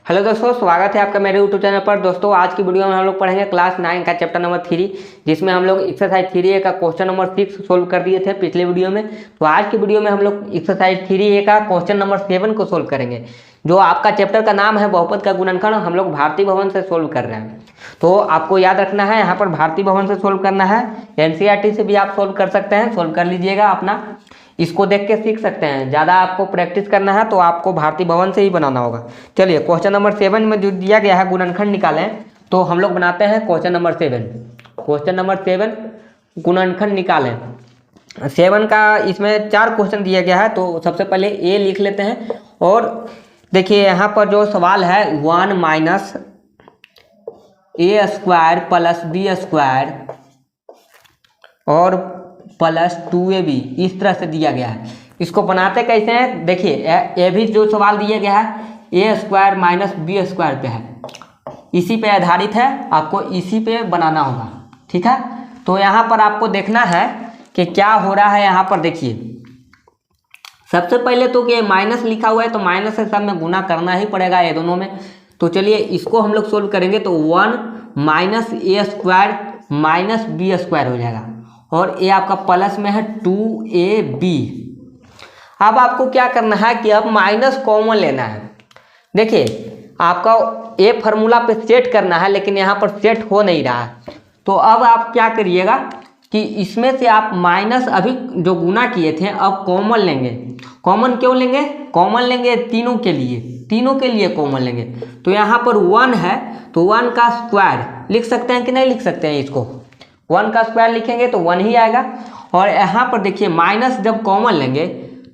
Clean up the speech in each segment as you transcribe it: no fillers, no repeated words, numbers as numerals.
Hello दोस्तों, स्वागत है आपका मेरे यूट्यूब चैनल पर। दोस्तों आज की वीडियो में हम लोग पढ़ेंगे क्लास 9 का चैप्टर नंबर 3, जिसमें हम लोग एक्सरसाइज 3A का क्वेश्चन नंबर 6 सोल्व कर दिए थे पिछले वीडियो में। तो आज की वीडियो में हम लोग एक्सरसाइज 3A का क्वेश्चन नंबर 7 को सोल्व करेंगे। जो आपका चैप्टर का नाम है बहुपद का गुणनखंड, हम लोग भारती भवन से सोल्व कर रहे हैं। तो आपको याद रखना है, यहाँ पर भारती भवन से सोल्व करना है। NCERT से भी आप सोल्व कर सकते हैं, सोल्व कर लीजिएगा अपना, इसको देख के सीख सकते हैं। ज़्यादा आपको प्रैक्टिस करना है तो आपको भारती भवन से ही बनाना होगा। चलिए क्वेश्चन नंबर 7 में जो दिया गया है गुणनखंड निकालें, तो हम लोग बनाते हैं क्वेश्चन नंबर 7। क्वेश्चन नंबर 7 गुणनखंड निकालें। 7 का इसमें 4 क्वेश्चन दिया गया है, तो सबसे पहले ए लिख लेते हैं। और देखिए यहाँ पर जो सवाल है 1 minus a square plus b square और प्लस 2ab इस तरह से दिया गया है। इसको बनाते कैसे हैं, देखिए ये भी जो सवाल दिया गया है ए स्क्वायर माइनस बी स्क्वायर पे है, इसी पे आधारित है, आपको इसी पे बनाना होगा। ठीक है, तो यहाँ पर आपको देखना है कि क्या हो रहा है। यहाँ पर देखिए सबसे पहले तो कि माइनस लिखा हुआ है, तो माइनस से सब में गुना करना ही पड़ेगा ये दोनों में। तो चलिए इसको हम लोग सोल्व करेंगे। तो 1 minus a square minus B square हो जाएगा, और ये आपका प्लस में है 2ab। अब आपको क्या करना है कि अब माइनस कॉमन लेना है। देखिए आपका ए फार्मूला पे सेट करना है, लेकिन यहाँ पर सेट हो नहीं रहा है। तो अब आप क्या करिएगा कि इसमें से आप माइनस अभी जो गुना किए थे अब कॉमन लेंगे। कॉमन क्यों लेंगे? कॉमन लेंगे तीनों के लिए कॉमन लेंगे। तो यहाँ पर 1 है, तो 1 का स्क्वायर लिख सकते हैं कि नहीं लिख सकते हैं? इसको 1 का स्क्वायर लिखेंगे तो 1 ही आएगा। और यहाँ पर देखिए माइनस जब कॉमन लेंगे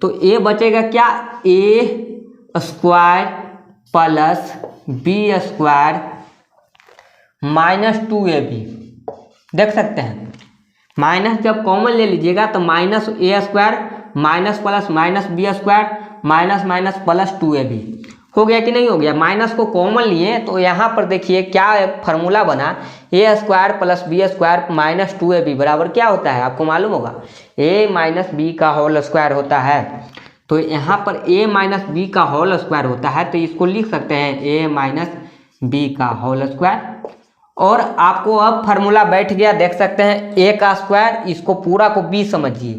तो ए बचेगा क्या, a square plus b square minus 2ab। देख सकते हैं माइनस जब कॉमन ले लीजिएगा तो minus a square minus plus minus B square minus minus plus 2ab हो गया कि नहीं हो गया। माइनस को कॉमन लिए तो यहाँ पर देखिए क्या एक फार्मूला बना, a square plus b square minus 2ab बराबर क्या होता है आपको मालूम होगा, ए माइनस बी का होल स्क्वायर होता है। तो यहाँ पर ए माइनस बी का होल स्क्वायर होता है, तो इसको लिख सकते हैं ए माइनस बी का होल स्क्वायर। और आपको अब फार्मूला बैठ गया, देख सकते हैं ए का स्क्वायर, इसको पूरा को बी समझिए,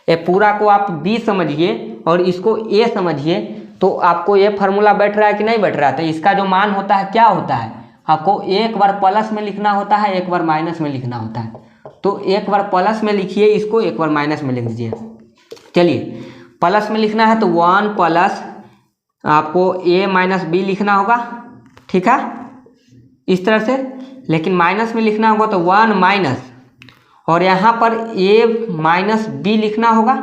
ये पूरा को आप बी समझिए और इसको ए समझिए, तो आपको ये फार्मूला बैठ रहा है कि नहीं बैठ रहा है। तो इसका जो मान होता है क्या होता है, आपको एक बार प्लस में लिखना होता है, एक बार माइनस में लिखना होता है। तो एक बार प्लस में लिखिए इसको, एक बार माइनस में लिख दीजिए। चलिए प्लस में लिखना है तो 1 प्लस आपको ए माइनस बी लिखना होगा, ठीक है, इस तरह से। लेकिन माइनस में लिखना होगा तो 1 माइनस, और यहाँ पर ए माइनस बी लिखना होगा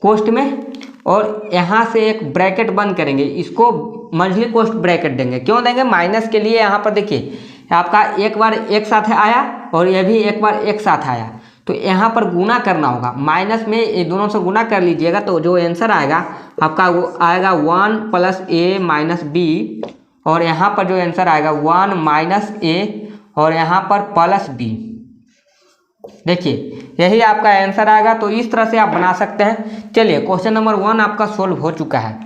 कोष्ठ में, और यहाँ से एक ब्रैकेट बंद करेंगे, इसको मंझली कोष्ठ ब्रैकेट देंगे। क्यों देंगे? माइनस के लिए यहाँ पर देखिए आपका एक बार एक साथ आया और ये भी एक बार एक साथ आया, तो यहाँ पर गुना करना होगा। माइनस में ये दोनों से गुना कर लीजिएगा, तो जो आंसर आएगा आपका वो आएगा 1 प्लस ए माइनस बी, और यहाँ पर जो आंसर आएगा 1 माइनस ए और यहाँ पर प्लस बी। देखिए यही आपका आंसर आएगा। तो इस तरह से आप बना सकते हैं। चलिए क्वेश्चन नंबर 1 आपका सोल्व हो चुका है।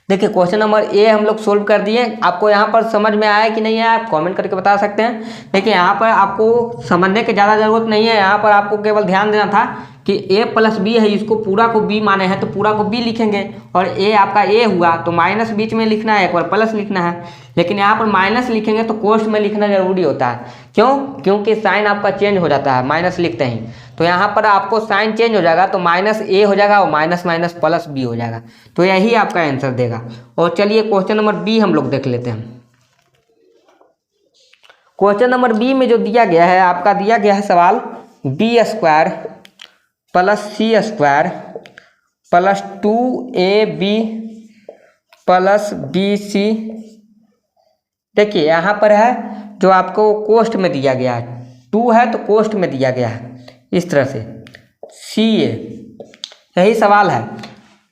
देखिए क्वेश्चन नंबर ए हम लोग सोल्व कर दिए। आपको यहाँ पर समझ में आया कि नहीं आया, आप कमेंट करके बता सकते हैं। देखिए यहाँ पर आपको समझने की ज़्यादा ज़रूरत नहीं है, यहाँ पर आपको केवल ध्यान देना था कि ए प्लस बी है, इसको पूरा को बी माने हैं तो पूरा को बी लिखेंगे, और ए आपका ए हुआ तो माइनस बीच में लिखना है, एक बार प्लस लिखना है। लेकिन यहाँ पर माइनस लिखेंगे तो कोष्ठ में लिखना जरूरी होता है। क्यों? क्योंकि साइन आपका चेंज हो जाता है माइनस लिखते ही। तो यहाँ पर आपको साइन चेंज हो जाएगा, तो माइनस ए हो जाएगा और माइनस माइनस प्लस बी हो जाएगा। तो यही आपका आंसर देगा। और चलिए क्वेश्चन नंबर बी हम लोग देख लेते हैं। क्वेश्चन नंबर बी में जो दिया गया है, आपका दिया गया है सवाल b square plus c square plus 2ab plus b c. देखिए यहाँ पर है जो आपको कोष्ठ में दिया गया है, 2 है तो कोष्ठ में दिया गया है इस तरह से CA। यही सवाल है।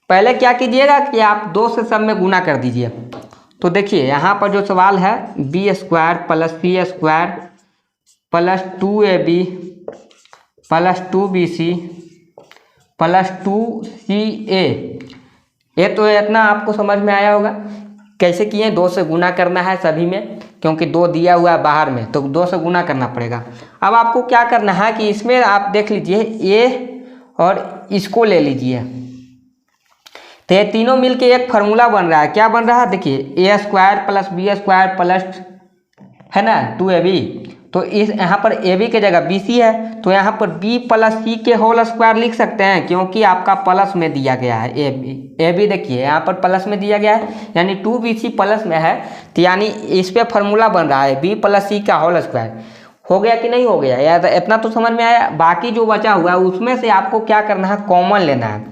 पहले क्या कीजिएगा कि आप 2 से सब में गुना कर दीजिए। तो देखिए यहाँ पर जो सवाल है b square plus c square plus 2ab plus 2bc plus 2ca, ये तो इतना आपको समझ में आया होगा। कैसे किए, 2 से गुना करना है सभी में, क्योंकि 2 दिया हुआ है बाहर में, तो 2 से गुना करना पड़ेगा। अब आपको क्या करना है कि इसमें आप देख लीजिए ए और इसको ले लीजिए, तो ये तीनों मिलके एक फार्मूला बन रहा है। क्या बन रहा है, देखिए a square plus b square plus है ना 2ab, तो इस यहाँ पर ए बी की जगह बी सी है, तो यहाँ पर बी प्लस सी के होल स्क्वायर लिख सकते हैं, क्योंकि आपका प्लस में दिया गया है ए बी देखिए यहाँ पर प्लस में दिया गया है, यानी 2bc प्लस में है, तो यानी इस पे फार्मूला बन रहा है बी प्लस सी का होल स्क्वायर। हो गया कि नहीं हो गया, या तो इतना तो समझ में आया। बाकी जो बचा हुआ है उसमें से आपको क्या करना है, कॉमन लेना है।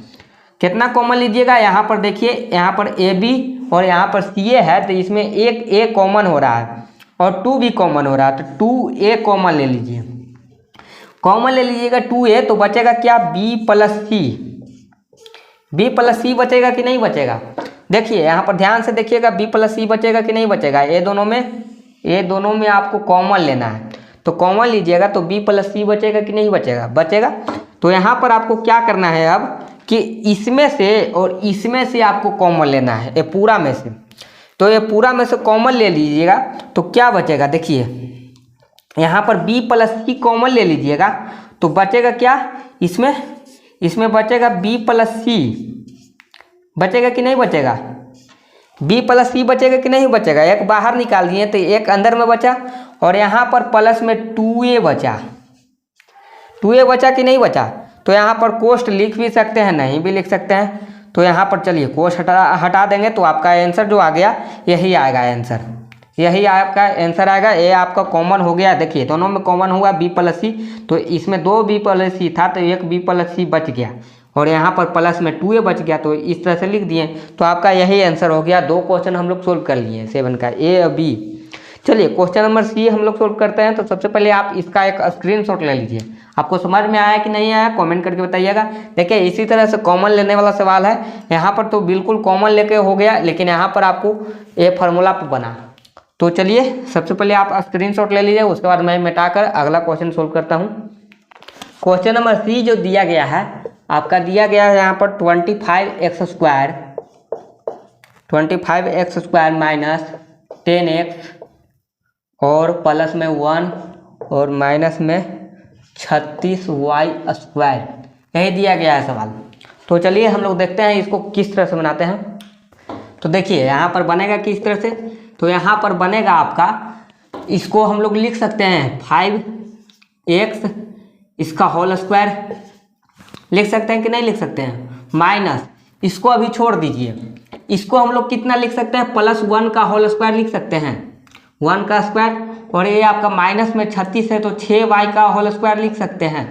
कितना कॉमन लीजिएगा, यहाँ पर देखिए यहाँ पर ए बी और यहाँ पर सी ए है, तो इसमें एक ए कॉमन हो रहा है और 2 भी कॉमन हो रहा है, तो 2a कॉमन ले लीजिए। कॉमन ले लीजिएगा 2a, तो बचेगा क्या, b प्लस सी। b प्लस सी बचेगा कि नहीं बचेगा, देखिए यहाँ पर ध्यान से देखिएगा, b प्लस सी बचेगा कि नहीं बचेगा। ये दोनों में आपको कॉमन लेना है, तो कॉमन लीजिएगा तो b प्लस सी बचेगा कि नहीं बचेगा, बचेगा। तो यहाँ पर आपको क्या करना है अब कि इसमें से और इसमें से आपको कॉमन लेना है, ये पूरा में से। तो ये पूरा में से कॉमन ले लीजिएगा तो क्या बचेगा, देखिए यहाँ पर b प्लस सी कॉमन ले लीजिएगा तो बचेगा क्या, इसमें बचेगा b प्लस सी, बचेगा कि नहीं बचेगा, b प्लस सी बचेगा कि नहीं बचेगा। एक बाहर निकाल दिए तो एक अंदर में बचा, और यहाँ पर प्लस में 2a बचा, 2a बचा कि नहीं बचा। तो यहाँ पर कोष्ट लिख भी सकते हैं, नहीं भी लिख सकते हैं, तो यहाँ पर चलिए कोष्ट हटा देंगे, तो आपका आंसर जो आ गया यही आएगा आंसर, यही आपका आंसर आएगा। ये आपका कॉमन हो गया, देखिए दोनों में कॉमन हुआ b प्लस सी, तो इसमें 2 b प्लस सी था तो एक b प्लस सी बच गया, और यहाँ पर प्लस में 2a बच गया, तो इस तरह से लिख दिए, तो आपका यही आंसर हो गया। 2 क्वेश्चन हम लोग सोल्व कर लिए 7 का, ए और बी। चलिए क्वेश्चन नंबर सी हम लोग सोल्व करते हैं। तो सबसे पहले आप इसका एक स्क्रीनशॉट ले लीजिए, आपको समझ में आया कि नहीं आया कमेंट करके बताइएगा। देखिए इसी तरह से कॉमन लेने वाला सवाल है, यहाँ पर तो बिल्कुल कॉमन लेके हो गया, लेकिन यहाँ पर आपको ये फार्मूला बना। तो चलिए सबसे पहले आप स्क्रीनशॉट ले लीजिए, उसके बाद मैं मिटाकर अगला क्वेश्चन सोल्व करता हूँ। क्वेश्चन नंबर सी जो दिया गया है, आपका दिया गया है यहाँ पर 25x स्क्वायर माइनस 10x और प्लस में 1 और माइनस में 36y स्क्वायर, यही दिया गया है सवाल। तो चलिए हम लोग देखते हैं इसको किस तरह से बनाते हैं। तो देखिए यहाँ पर बनेगा किस तरह से, तो यहाँ पर बनेगा आपका, इसको हम लोग लिख सकते हैं 5x इसका होल स्क्वायर, लिख सकते हैं कि नहीं लिख सकते हैं, माइनस इसको अभी छोड़ दीजिए, इसको हम लोग कितना लिख सकते हैं, +1 का होल स्क्वायर लिख सकते हैं, 1 का स्क्वायर, और ये आपका माइनस में 36 है तो 6y का होल स्क्वायर लिख सकते हैं,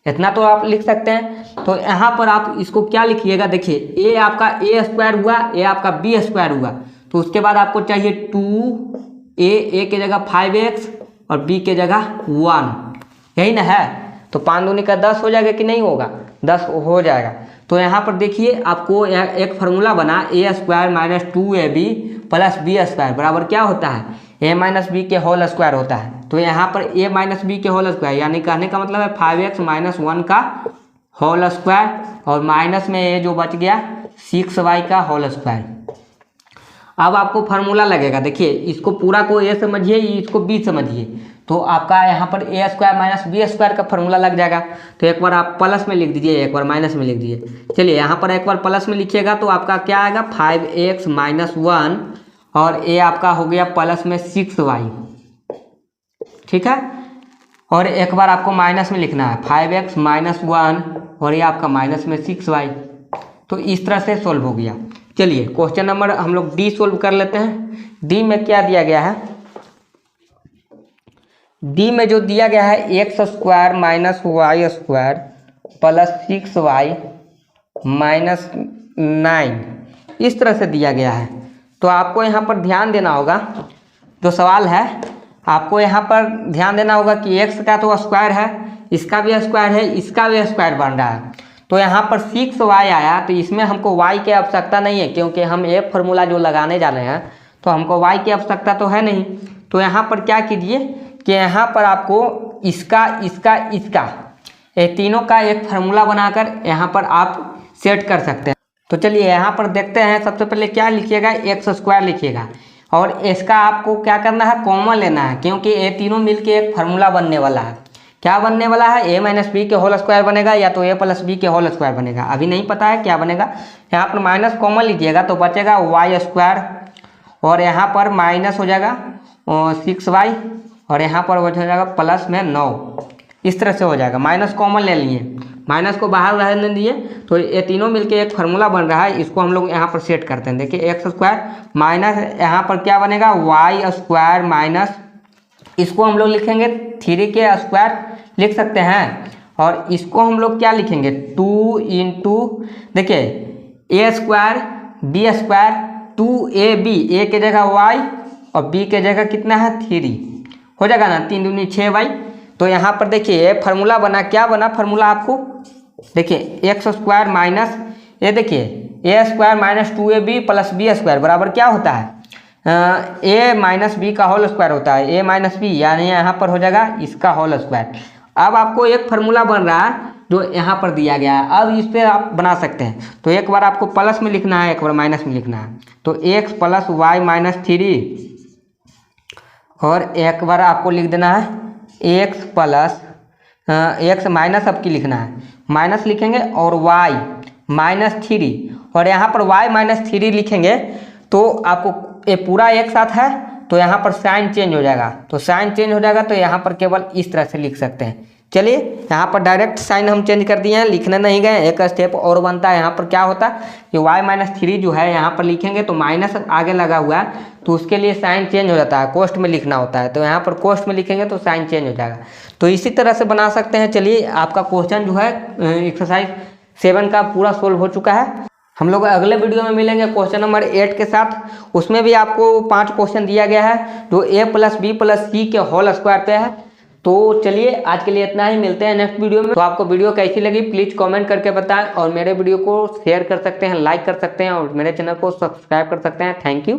इतना तो आप लिख सकते हैं। तो यहाँ पर आप इसको क्या लिखिएगा, देखिए ये आपका a स्क्वायर हुआ, ये आपका b स्क्वायर हुआ, तो उसके बाद आपको चाहिए 2a की जगह 5x और b की जगह 1, यही ना है। तो 5 दूनी का 10 हो जाएगा कि नहीं होगा, 10 हो जाएगा। तो यहाँ पर देखिए आपको यहाँ एक फार्मूला बना, a square minus 2ab plus b square बराबर क्या होता है, a माइनस बी के होल स्क्वायर होता है। तो यहाँ पर a माइनस बी के होल स्क्वायर, यानी कहने का मतलब है 5x माइनस 1 का होल स्क्वायर, और माइनस में ये जो बच गया 6y का होल स्क्वायर। अब आपको फार्मूला लगेगा, देखिए इसको पूरा को a समझिए, इसको b समझिए, तो आपका यहाँ पर a square minus B square का फार्मूला लग जाएगा। तो एक बार आप प्लस में लिख दीजिए, एक बार माइनस में लिख दीजिए। चलिए यहाँ पर एक बार प्लस में लिखिएगा तो आपका क्या आएगा, 5x माइनस 1 और a आपका हो गया प्लस में 6y, ठीक है। और एक बार आपको माइनस में लिखना है 5x माइनस 1 और ये आपका माइनस में 6y। तो इस तरह से सोल्व हो गया। चलिए क्वेश्चन नंबर हम लोग डी सोल्व कर लेते हैं। डी में क्या दिया गया है, डी में जो दिया गया है X square minus Y square plus 6y minus 9, इस तरह से दिया गया है। तो आपको यहाँ पर ध्यान देना होगा, जो सवाल है आपको यहाँ पर ध्यान देना होगा कि x का तो स्क्वायर है, इसका भी स्क्वायर है, इसका भी स्क्वायर बन रहा है। तो यहाँ पर 6y आया, तो इसमें हमको y की आवश्यकता नहीं है, क्योंकि हम एक फार्मूला जो लगाने जा रहे हैं तो हमको y की आवश्यकता तो है नहीं। तो यहाँ पर क्या कीजिए कि यहाँ पर आपको इसका ये तीनों का एक फार्मूला बनाकर यहाँ पर आप सेट कर सकते हैं। तो चलिए यहाँ पर देखते हैं। सबसे पहले क्या लिखिएगा, एक्स स्क्वायर लिखिएगा और इसका आपको क्या करना है, कॉमन लेना है, क्योंकि ये तीनों मिलके एक फार्मूला बनने वाला है। क्या बनने वाला है, ए माइनस बी के होल स्क्वायर बनेगा या तो ए प्लस बी के होल स्क्वायर बनेगा, अभी नहीं पता है क्या बनेगा। यहाँ पर माइनस कॉमन लीजिएगा तो बचेगा वाई स्क्वायर और यहाँ पर माइनस हो जाएगा 6y और यहाँ पर हो जाएगा प्लस में 9। इस तरह से हो जाएगा। माइनस कॉमन ले लिए, माइनस को बाहर रहने दिए तो ये तीनों मिलके एक फार्मूला बन रहा है। इसको हम लोग यहाँ पर सेट करते हैं। देखिए एक्स स्क्वायर माइनस यहाँ पर क्या बनेगा, वाई स्क्वायर माइनस, इसको हम लोग लिखेंगे 3 के स्क्वायर लिख सकते हैं और इसको हम लोग क्या लिखेंगे 2 इंटू, देखिए a square B square 2ab, ए के जगह वाई और बी के जगह कितना है 3, हो जाएगा ना, 3 दूनी 6y। तो यहाँ पर देखिए फार्मूला बना, क्या बना फार्मूला आपको, देखिए एक्स स्क्वायर माइनस ये देखिए a square minus 2ab plus b square बराबर क्या होता है, ए माइनस बी का होल स्क्वायर होता है, ए माइनस बी, यानी यहाँ पर हो जाएगा इसका होल स्क्वायर। अब आपको एक फार्मूला बन रहा है जो यहाँ पर दिया गया है, अब इस पर आप बना सकते हैं। तो एक बार आपको प्लस में लिखना है, एक बार माइनस में लिखना है। तो एक्स प्लस वाई माइनस 3 और एक बार आपको लिख देना है एक्स प्लस एक्स माइनस आपकी लिखना है, माइनस लिखेंगे और वाई माइनस 3 और यहाँ पर वाई माइनस 3 लिखेंगे तो आपको ये पूरा एक साथ है तो यहाँ पर साइन चेंज हो जाएगा। तो साइन चेंज हो जाएगा तो यहाँ पर केवल इस तरह से लिख सकते हैं। चलिए यहाँ पर डायरेक्ट साइन हम चेंज कर दिए हैं, लिखने नहीं गए, एक स्टेप और बनता है। यहाँ पर क्या होता है कि y माइनस 3 जो है यहाँ पर लिखेंगे तो माइनस आगे लगा हुआ है तो उसके लिए साइन चेंज हो जाता है, कोष्ठ में लिखना होता है। तो यहाँ पर कोष्ठ में लिखेंगे तो साइन चेंज हो जाएगा। तो इसी तरह से बना सकते हैं। चलिए आपका क्वेश्चन जो है एक्सरसाइज 7 का पूरा सोल्व हो चुका है। हम लोग अगले वीडियो में मिलेंगे क्वेश्चन नंबर 8 के साथ। उसमें भी आपको 5 क्वेश्चन दिया गया है जो a प्लस बी प्लस सी के होल स्क्वायर पे है। तो चलिए आज के लिए इतना ही, मिलते हैं नेक्स्ट वीडियो में। तो आपको वीडियो कैसी लगी प्लीज़ कमेंट करके बताएं और मेरे वीडियो को शेयर कर सकते हैं, लाइक कर सकते हैं और मेरे चैनल को सब्सक्राइब कर सकते हैं। Thank you.